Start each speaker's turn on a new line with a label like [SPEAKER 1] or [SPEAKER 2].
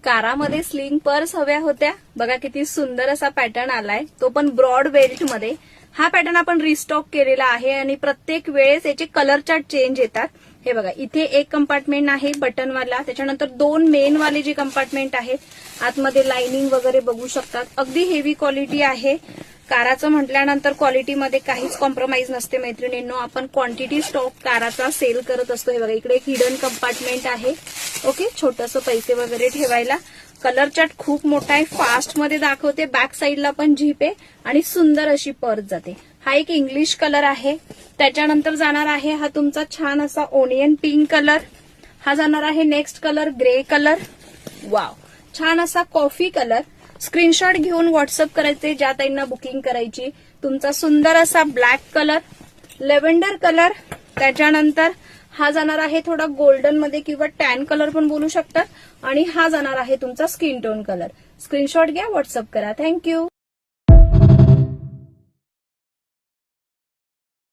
[SPEAKER 1] कारामध्ये sling purse हव्या होत्या. बघा किती सुंदर असा पॅटर्न आलाय, तो पण ब्रॉड बेल्ट मध्ये. हा पॅटर्न आपण रिस्टॉक केलेला आहे आणि प्रत्येक वेळेस याचे कलर चार्ट चेंज येतात. हे बघा, इथे एक कंपार्टमेंट आहे बटनवाला, त्याच्यानंतर 2 मेन वाले जे कंपार्टमेंट आहेत, आतमध्ये लाइनिंग वगैरे बघू शकतात. अगदी हेवी क्वालिटी आहे. काराचं म्हटल्यानंतर क्वालिटीमध्ये काहीच कॉम्प्रोमाइज नसते मैत्रिणींनो. आपण क्वांटिटी स्टॉक काराचा सेल करत असतो. हे बघा, इकडे एक हिडन कंपार्टमेंट आहे. ओके, छोटंसं पैसे वगैरे ठेवायला. कलर चार्ट खूप मोठा आहे, फास्ट मध्ये दाखवते. बॅक साईडला पण झीप आहे आणि सुंदर अशी पर्स जाते. हा एक इंग्लिश कलर आहे. त्याच्यानंतर जाणार आहे हा तुमचा छान असा ओनियन पिंक कलर. हा जाणार आहे next colour grey colour. Wow, छान असा कॉफी कलर. स्क्रीनशॉट घेऊन व्हॉट्सअप करायचे ज्या ताईंना बुकिंग करायची. तुमचा सुंदर असा ब्लॅक कलर, लेव्हेंडर कलर. त्याच्यानंतर हा जाणार आहे थोडा गोल्डन मध्ये किंवा टॅन कलर पण बोलू शकतात. आणि हा जाणार आहे तुमचा स्किन टोन कलर. स्क्रीनशॉट घ्या, व्हॉट्सअप करा. थँक्यू.